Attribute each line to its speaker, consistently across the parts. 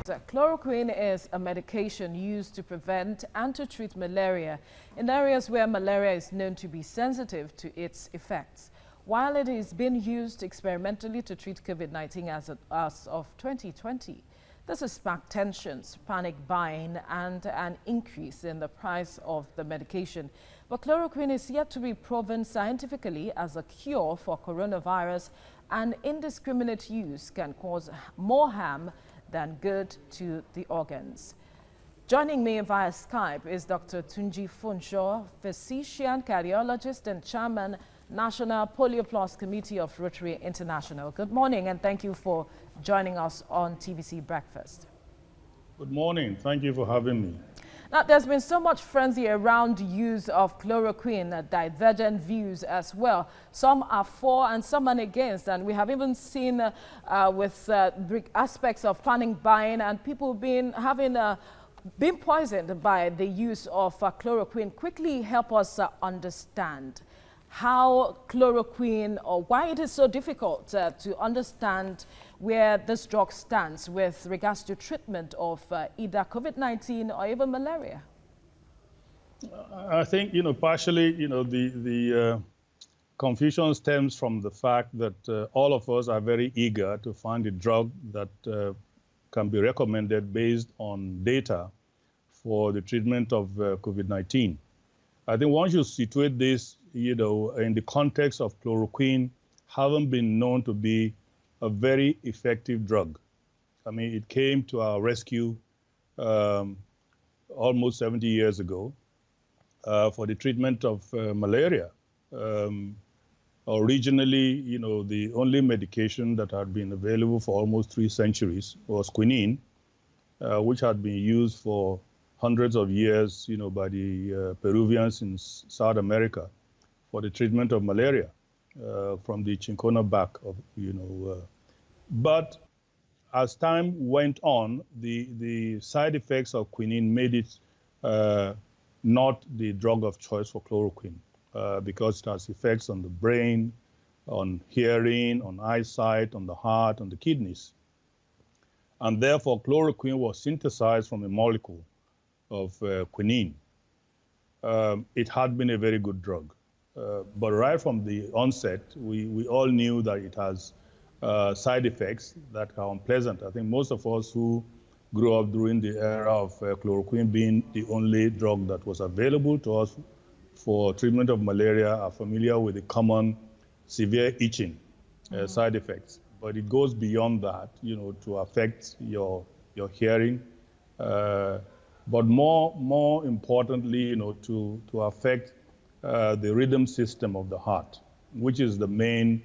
Speaker 1: Chloroquine is a medication used to prevent and to treat malaria in areas where malaria is known to be sensitive to its effects. While it is being used experimentally to treat COVID-19 as of 2020, this has sparked tensions, panic buying, and an increase in the price of the medication. But chloroquine is yet to be proven scientifically as a cure for coronavirus, and indiscriminate use can cause more harm than good to the organs. Joining me via Skype is Dr. Tunji Funsho, physician, cardiologist, and chairman, National Polioplus Committee of Rotary International. Good morning, and thank you for joining us on TVC Breakfast.
Speaker 2: Good morning. Thank you for having me.
Speaker 1: Now, there's been so much frenzy around the use of chloroquine, divergent views as well. Some are for and some are against, and we have even seen with aspects of panic buying and people being poisoned by the use of chloroquine. Quickly help us understand how chloroquine, or why it is so difficult to understand where this drug stands with regards to treatment of either COVID-19 or even malaria.
Speaker 2: I think, partially, the confusion stems from the fact that all of us are very eager to find a drug that can be recommended based on data for the treatment of COVID-19. I think once you situate this, in the context of chloroquine, haven't been known to be a very effective drug. I mean, it came to our rescue almost 70 years ago for the treatment of malaria. Originally, the only medication that had been available for almost 3 centuries was quinine, which had been used for hundreds of years, by the Peruvians in South America for the treatment of malaria from the cinchona bark of, But as time went on, the side effects of quinine made it not the drug of choice for chloroquine because it has effects on the brain, on hearing, on eyesight, on the heart, on the kidneys. And therefore, chloroquine was synthesized from a molecule of quinine. It had been a very good drug. But right from the onset, we all knew that it has side effects that are unpleasant. I think most of us who grew up during the era of chloroquine being the only drug that was available to us for treatment of malaria are familiar with the common severe itching side effects. But it goes beyond that, to affect your hearing. But more importantly, to affect the rhythm system of the heart, which is the main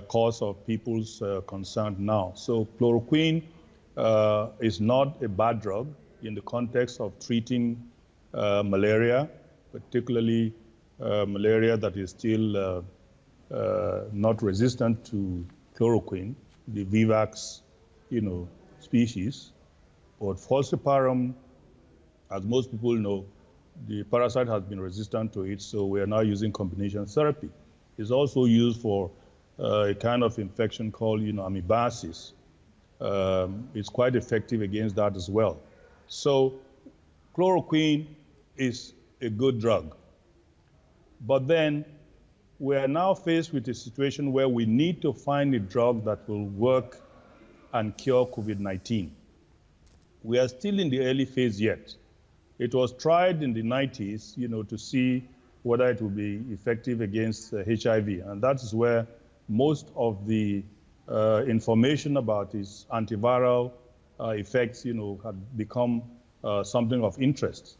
Speaker 2: cause of people's concern now. So chloroquine is not a bad drug in the context of treating malaria, particularly malaria that is still not resistant to chloroquine, the vivax, species. But falciparum, as most people know, the parasite has been resistant to it, so we are now using combination therapy. It's also used for a kind of infection called, amoebiasis. It's quite effective against that as well. So chloroquine is a good drug. But then we are now faced with a situation where we need to find a drug that will work and cure COVID-19. We are still in the early phase yet. It was tried in the 90s, to see whether it would be effective against HIV. And that is where most of the information about its antiviral effects, had become something of interest.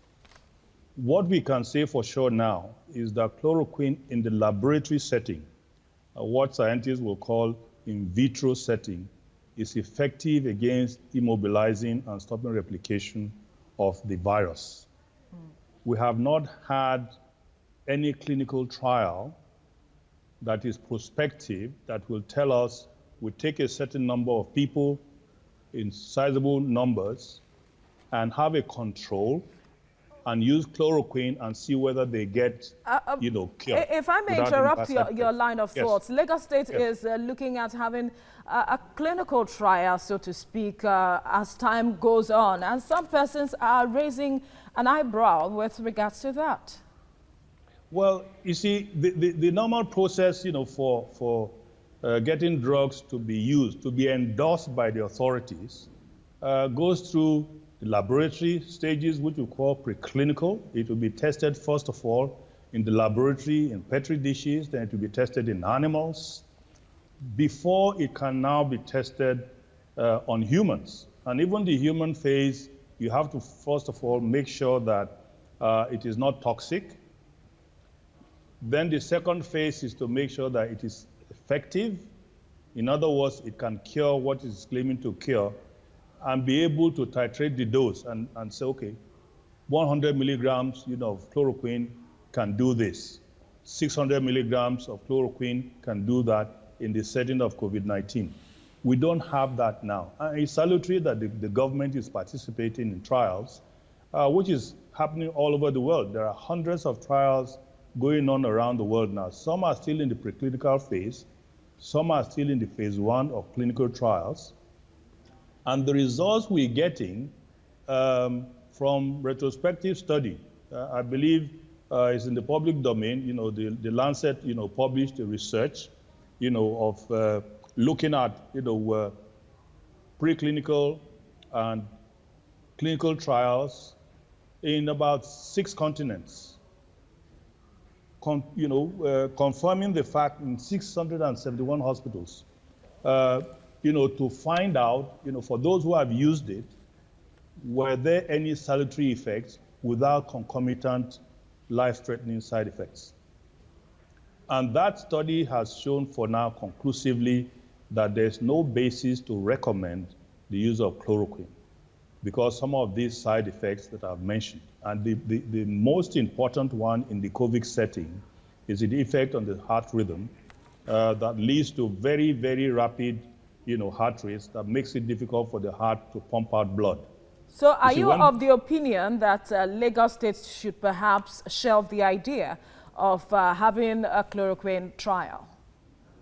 Speaker 2: What we can say for sure now is that chloroquine in the laboratory setting, what scientists will call in vitro setting, is effective against immobilizing and stopping replication of the virus. We have not had any clinical trial that is prospective that will tell us we take a certain number of people in sizable numbers and have a control and use chloroquine and see whether they get, cured.
Speaker 1: If I may interrupt your line of thoughts, Lagos State is looking at having a clinical trial, so to speak, as time goes on, and some persons are raising an eyebrow with regards to that.
Speaker 2: Well, you see, the normal process, for getting drugs to be used, to be endorsed by the authorities, goes through the laboratory stages, which we call preclinical. It will be tested, first of all, in the laboratory, in Petri dishes, then it will be tested in animals, before it can now be tested on humans. And even the human phase, you have to, first of all, make sure that it is not toxic. Then the second phase is to make sure that it is effective. In other words, it can cure what it's claiming to cure, and be able to titrate the dose and say, okay, 100 milligrams of chloroquine can do this. 600 milligrams of chloroquine can do that in the setting of COVID-19. We don't have that now. And it's salutary that the government is participating in trials, which is happening all over the world. There are hundreds of trials going on around the world now. Some are still in the preclinical phase. Some are still in the phase 1 of clinical trials. And the results we're getting from retrospective study, I believe is in the public domain. The Lancet, published a research, of looking at, preclinical and clinical trials in about 6 continents, confirming the fact in 671 hospitals. To find out, for those who have used it, were there any salutary effects without concomitant life-threatening side effects? And that study has shown for now conclusively that there's no basis to recommend the use of chloroquine because some of these side effects that I've mentioned. And the most important one in the COVID setting is the effect on the heart rhythm that leads to very, very rapid heart rates that makes it difficult for the heart to pump out blood.
Speaker 1: So are you of the opinion that Lagos State should perhaps shelve the idea of having a chloroquine trial?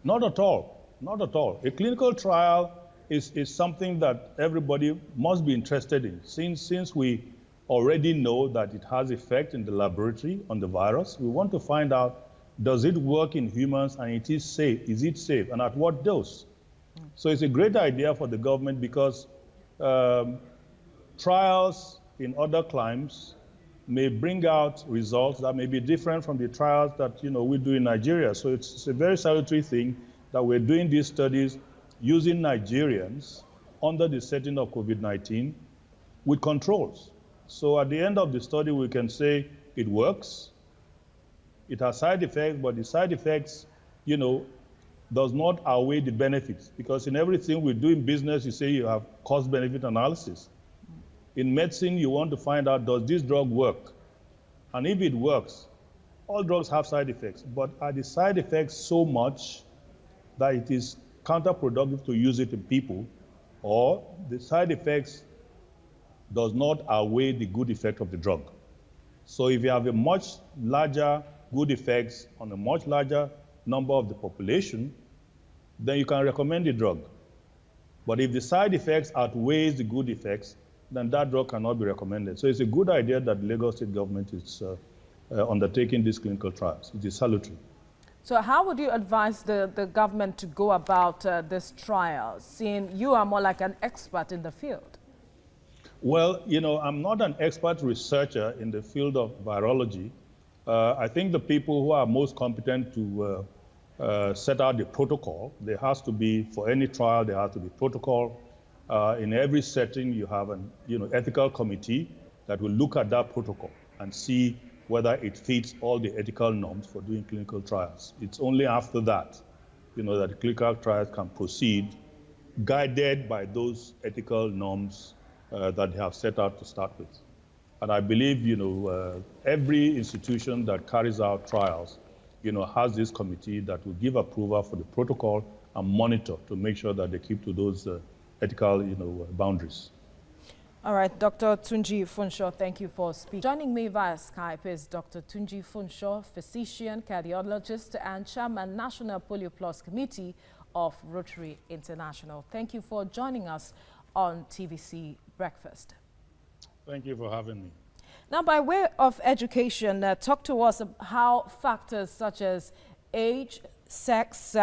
Speaker 2: Not at all. Not at all. A clinical trial is something that everybody must be interested in. Since we already know that it has effect in the laboratory on the virus, we want to find out, does it work in humans and it is safe? Is it safe and at what dose? So it's a great idea for the government because trials in other climes may bring out results that may be different from the trials that we do in Nigeria. So it's a very salutary thing that we're doing these studies using Nigerians under the setting of COVID-19 with controls. So at the end of the study, we can say it works. It has side effects, but the side effects, does not outweigh the benefits, because in everything we do in business, you say you have cost-benefit analysis. In medicine, you want to find out, does this drug work? And if it works, all drugs have side effects, but are the side effects so much that it is counterproductive to use it in people, or the side effects does not outweigh the good effect of the drug? So if you have a much larger good effects on a much larger number of the population, then you can recommend the drug. But if the side effects outweighs the good effects, then that drug cannot be recommended. So it's a good idea that the Lagos State government is undertaking these clinical trials. It is salutary.
Speaker 1: So how would you advise the government to go about this trial, seeing you are more like an expert in the field?
Speaker 2: Well, I'm not an expert researcher in the field of virology. I think the people who are most competent to set out the protocol, there has to be, for any trial, there has to be protocol. In every setting, you have an ethical committee that will look at that protocol and see whether it fits all the ethical norms for doing clinical trials. It's only after that, that clinical trials can proceed, guided by those ethical norms that they have set out to start with. And I believe, every institution that carries out trials, has this committee that will give approval for the protocol and monitor to make sure that they keep to those ethical, boundaries.
Speaker 1: All right, Dr. Tunji Funsho, thank you for speaking. Joining me via Skype is Dr. Tunji Funsho, physician, cardiologist, and chairman, National Polioplus Committee of Rotary International. Thank you for joining us on TVC Breakfast.
Speaker 2: Thank you for having me.
Speaker 1: Now, by way of education, talk to us about how factors such as age, sex,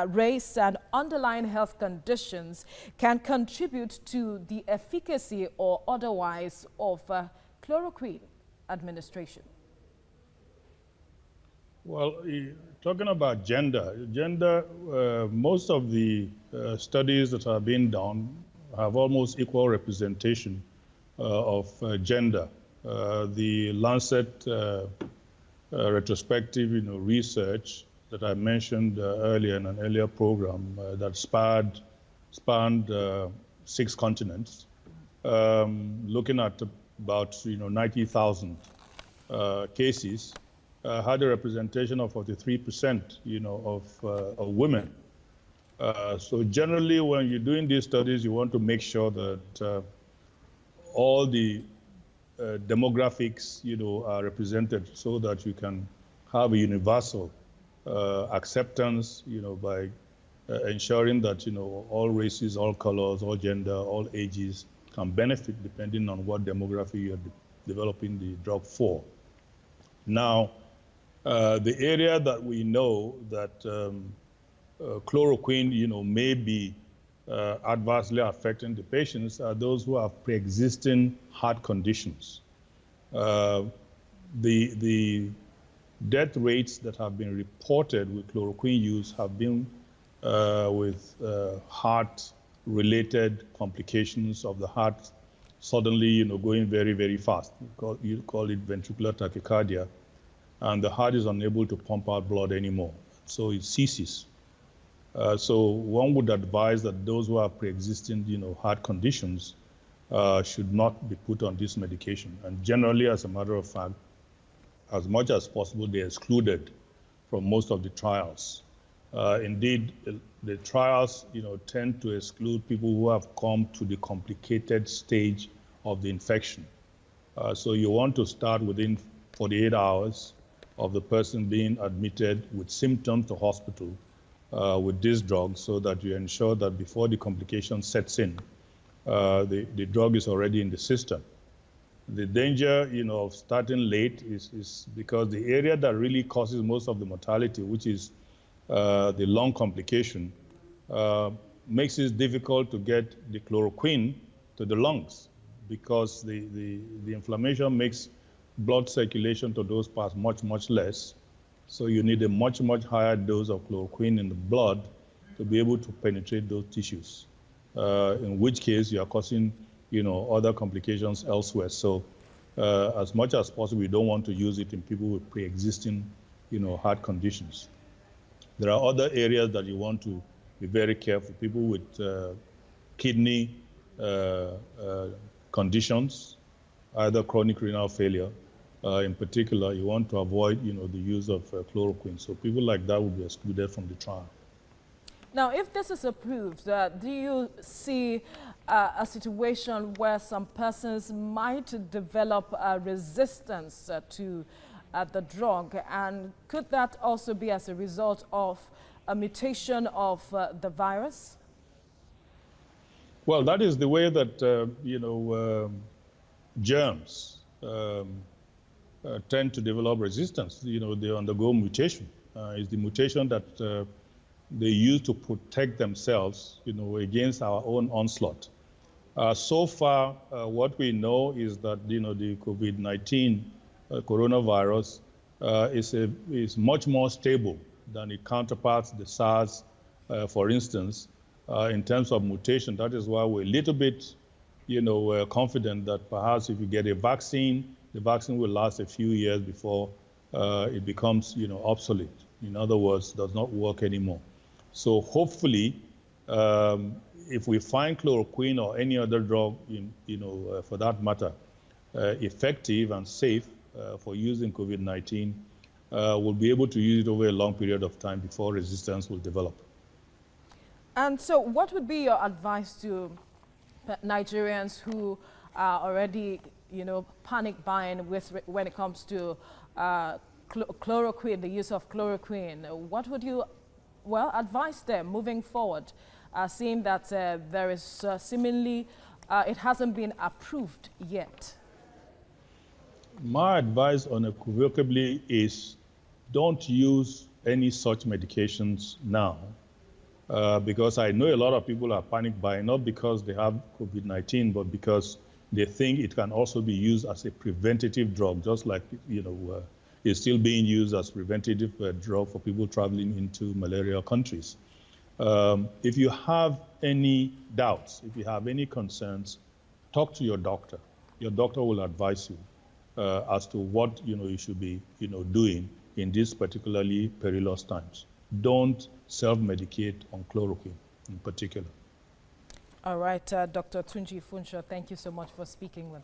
Speaker 1: race, and underlying health conditions can contribute to the efficacy or otherwise of chloroquine administration.
Speaker 2: Well, talking about gender, most of the studies that are being done have almost equal representation of gender. The Lancet retrospective, research that I mentioned earlier in an earlier program that spanned 6 continents, looking at about 90,000 cases, had a representation of 43%, of women. So generally, when you're doing these studies, you want to make sure that all the demographics, are represented so that you can have a universal acceptance, by ensuring that, all races, all colors, all gender, all ages can benefit depending on what demography you're developing the drug for. Now, the area that we know that chloroquine, may be adversely affecting the patients are those who have pre-existing heart conditions. The death rates that have been reported with chloroquine use have been with heart-related complications of the heart suddenly, going very, very fast. You call it ventricular tachycardia, and the heart is unable to pump out blood anymore, so it ceases. So one would advise that those who have pre-existing, heart conditions should not be put on this medication. And generally, as a matter of fact, as much as possible, they're excluded from most of the trials. Indeed, the trials, tend to exclude people who have come to the complicated stage of the infection. So you want to start within 48 hours of the person being admitted with symptoms to hospital with this drug, so that you ensure that before the complication sets in, the drug is already in the system. The danger, of starting late is because the area that really causes most of the mortality, which is the lung complication, makes it difficult to get the chloroquine to the lungs, because the inflammation makes blood circulation to those parts much, much less. So you need a much, much higher dose of chloroquine in the blood to be able to penetrate those tissues, in which case you are causing, other complications elsewhere. So as much as possible, we don't want to use it in people with pre-existing, heart conditions. There are other areas that you want to be very careful. People with kidney conditions, either chronic renal failure, in particular, you want to avoid, the use of chloroquine. So people like that will be excluded from the trial.
Speaker 1: Now, if this is approved, do you see a situation where some persons might develop a resistance to the drug? And could that also be as a result of a mutation of the virus?
Speaker 2: Well, that is the way that, germs tend to develop resistance. They undergo mutation. It's the mutation that they use to protect themselves, against our own onslaught. So far, what we know is that, the COVID-19 coronavirus is much more stable than its counterparts, the SARS, for instance, in terms of mutation. That is why we're a little bit, confident that perhaps if you get a vaccine, the vaccine will last a few years before it becomes, obsolete. In other words, does not work anymore. So hopefully, if we find chloroquine or any other drug, for that matter, effective and safe for using COVID-19, we'll be able to use it over a long period of time before resistance will develop.
Speaker 1: And so what would be your advice to Nigerians who are already, panic buying when it comes to chloroquine, the use of chloroquine. What would you, advise them moving forward, seeing that there is seemingly, it hasn't been approved yet?
Speaker 2: My advice unequivocally is don't use any such medications now, because I know a lot of people are panic buying, not because they have COVID-19, but because they think it can also be used as a preventative drug, just like, it's still being used as preventative drug for people traveling into malaria countries. If you have any doubts, if you have any concerns, talk to your doctor. Your doctor will advise you as to what you should be doing in these particularly perilous times. Don't self-medicate on chloroquine in particular.
Speaker 1: All right, Dr. Tunji Funsho, thank you so much for speaking with us.